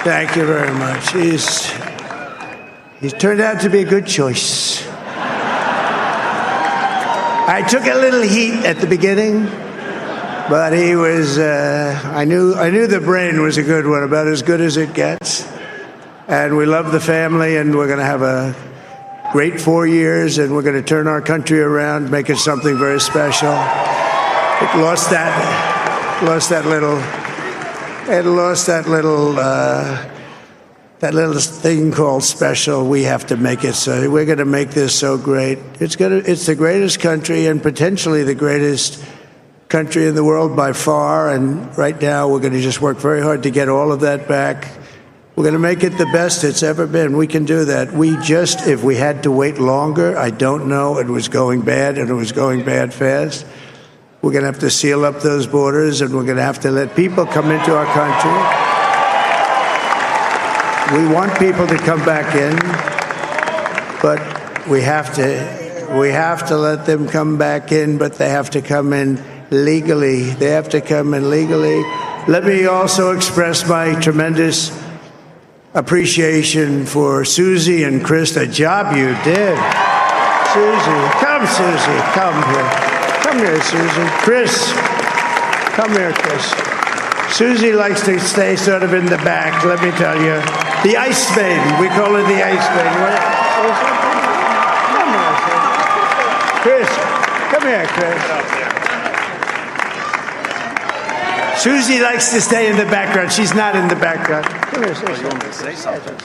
Thank you very much. He's turned out to be a good choice. I took a little heat at the beginning, but he was, I knew the brain was a good one, about as good as it gets. And we love the family, and we're going to have a great 4 years, and we're going to turn our country around, make it something very special. It lost that little thing called special. We have to make it so. We're going to make this so great. It's the greatest country, and potentially the greatest country in the world by far. And right now, we're going to just work very hard to get all of that back. We're going to make it the best it's ever been. We can do that. If we had to wait longer, I don't know. It was going bad, and it was going bad fast. We're going to have to seal up those borders, and we're going to have to let people come into our country. We want people to come back in, but we have to let them come back in, but they have to come in legally. They have to come in legally. Let me also express my tremendous appreciation for Susie and Chris, the job you did. Susie, come here. Come here, Susie. Chris, come here, Chris. Susie likes to stay sort of in the back, let me tell you. The Ice Maiden, we call her the Ice Maiden. Come here, Chris. Susie likes to stay in the background. She's not in the background. Come here, say something.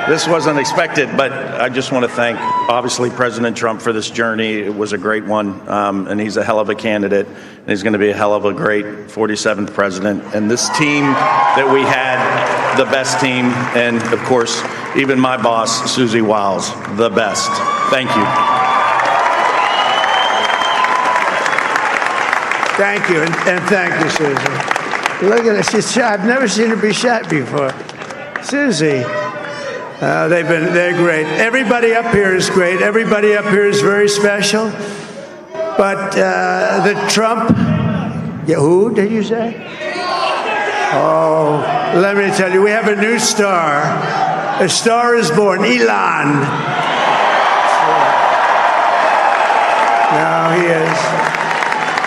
This wasn't expected, but I just want to thank, obviously, President Trump for this journey. It was a great one, and he's a hell of a candidate, and he's going to be a hell of a great 47th president. And this team that we had, the best team, and, of course, even my boss, Susie Wiles, the best. Thank you. Thank you, and thank you, Susie. Look at her. I've never seen her be shot before. Susie. They're great. Everybody up here is great. Everybody up here is very special. But the Trump, who did you say? Oh, let me tell you, we have a new star. A star is born, Elon. Now he is.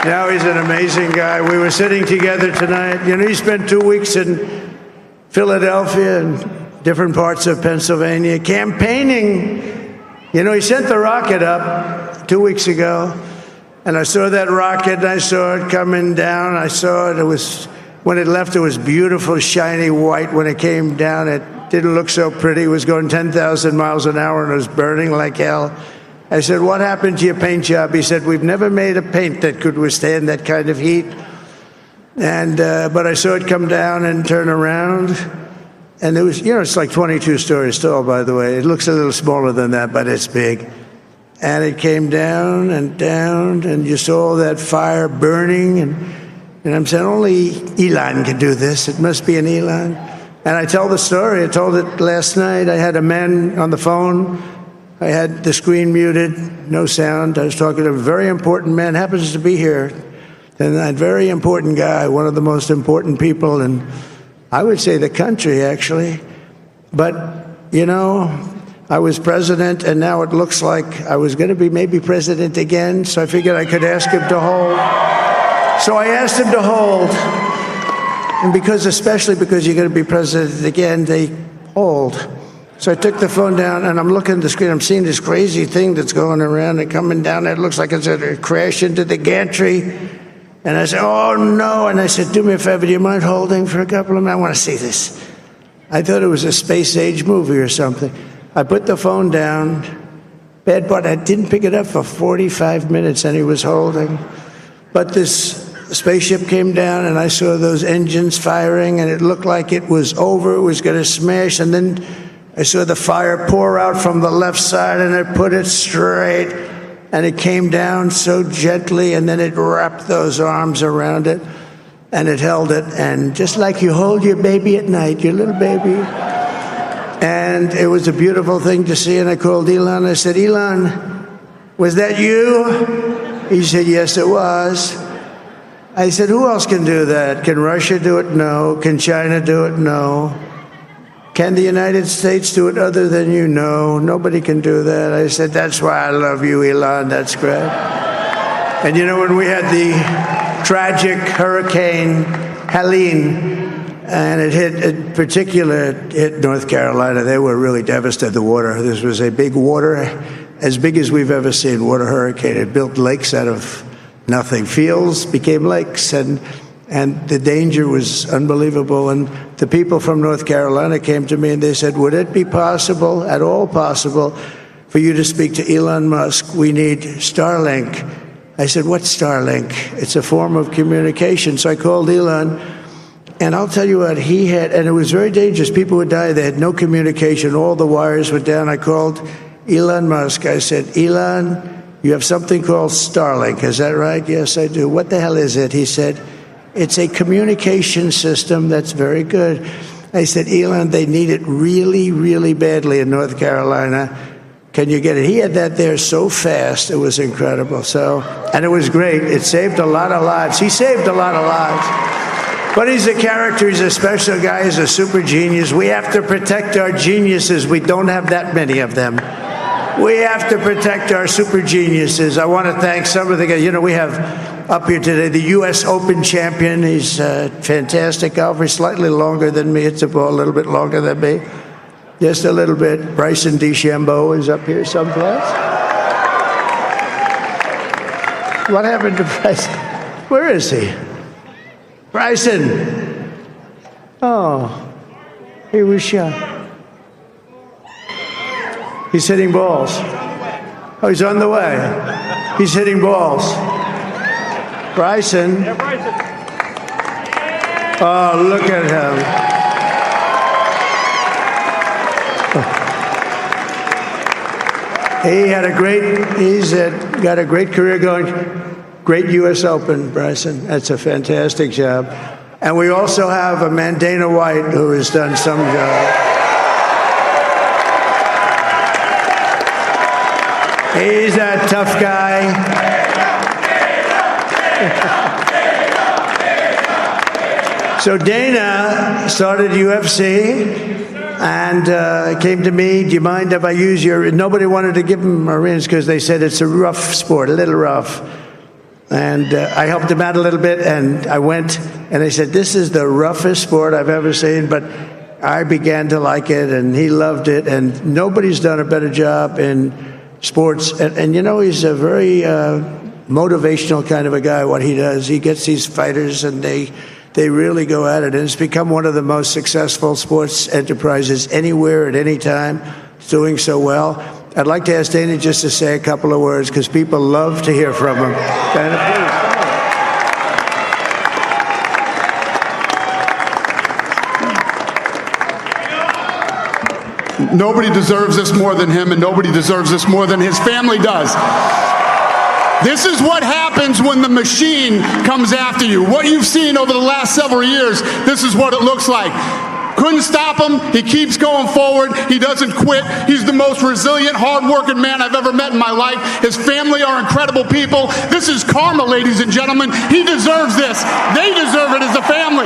Now he's an amazing guy. We were sitting together tonight. You know, he spent 2 weeks in Philadelphia and different parts of Pennsylvania, campaigning. You know, he sent the rocket up 2 weeks ago, and I saw that rocket, and I saw it coming down. I saw it. When it left, it was beautiful, shiny white. When it came down, it didn't look so pretty. It was going 10,000 miles an hour, and it was burning like hell. I said, what happened to your paint job? He said, we've never made a paint that could withstand that kind of heat. And but I saw it come down and turn around. And it was, it's like 22 stories tall, by the way. It looks a little smaller than that, but it's big. And it came down, and you saw that fire burning. And I'm saying, only Elon can do this. It must be an Elon. And I tell the story. I told it last night. I had a man on the phone. I had the screen muted, no sound. I was talking to a very important man, happens to be here. And that very important guy, one of the most important people in, I would say, the country, actually. But, I was president, and now it looks like I was going to be maybe president again, so I figured I could ask him to hold. So I asked him to hold. And especially because you're going to be president again, they hold. So I took the phone down, and I'm looking at the screen. I'm seeing this crazy thing that's going around and coming down. It looks like it's going to crash into the gantry. And I said, oh, no. And I said, do me a favor, do you mind holding for a couple of minutes? I want to see this. I thought it was a space-age movie or something. I put the phone down. Bad part, I didn't pick it up for 45 minutes, and he was holding. But this spaceship came down, and I saw those engines firing, and it looked like it was over. It was going to smash. And then I saw the fire pour out from the left side, and it put it straight. And it came down so gently, and then it wrapped those arms around it, and it held it. And just like you hold your baby at night, your little baby. And it was a beautiful thing to see. And I called Elon. I said, Elon, was that you? He said, yes, it was. I said, who else can do that? Can Russia do it? No. Can China do it? No. Can the United States do it other than you? No. Nobody can do that. I said, that's why I love you, Elon. That's great. And you know, when we had the tragic Hurricane Helene, and it hit North Carolina, they were really devastated, the water. This was a big water, as big as we've ever seen, water hurricane. It built lakes out of nothing. Fields became lakes, and the danger was unbelievable. And the people from North Carolina came to me and they said, would it be possible, at all possible, for you to speak to Elon Musk? We need Starlink. I said, what's Starlink? It's a form of communication. So I called Elon, and I'll tell you what, he had, and it was very dangerous. People would die. They had no communication. All the wires were down. I called Elon Musk. I said, Elon, you have something called Starlink. Is that right? Yes, I do. What the hell is it? He said, it's a communication system that's very good. I said, Elon, they need it really, really badly in North Carolina. Can you get it? He had that there so fast. It was incredible. So, and it was great. It saved a lot of lives. He saved a lot of lives. But he's a character. He's a special guy. He's a super genius. We have to protect our geniuses. We don't have that many of them. We have to protect our super geniuses. I want to thank some of the guys. You know, we have up here today the U.S. Open champion. He's a fantastic golfer. He's slightly longer than me. It's a ball a little bit longer than me. Just a little bit. Bryson DeChambeau is up here someplace. What happened to Bryson? Where is he? Bryson. Oh, he was shot. He's hitting balls. Oh, he's on the way. He's hitting balls. Bryson. Oh, look at him. He's got a great career going. Great U.S. Open, Bryson. That's a fantastic job. And we also have a man, Dana White, who has done some job. He's a tough guy. So Dana started UFC. And came to me, do you mind if I use your... Nobody wanted to give him arenas because they said it's a rough sport, a little rough. And I helped him out a little bit, and I went, and they said, this is the roughest sport I've ever seen, but I began to like it, and he loved it, and nobody's done a better job in sports. And you know, he's a very motivational kind of a guy, what he does. He gets these fighters, and they really go at it, and it's become one of the most successful sports enterprises anywhere at any time. It's doing so well. I'd like to ask Dana just to say a couple of words because people love to hear from him. Dana, please. Nobody deserves this more than him, and nobody deserves this more than his family does. This is what happens when the machine comes after you. What you've seen over the last several years, this is what it looks like. Couldn't stop him. He keeps going forward. He doesn't quit. He's the most resilient, hard-working man I've ever met in my life. His family are incredible people. This is karma, ladies and gentlemen. He deserves this. They deserve it as a family.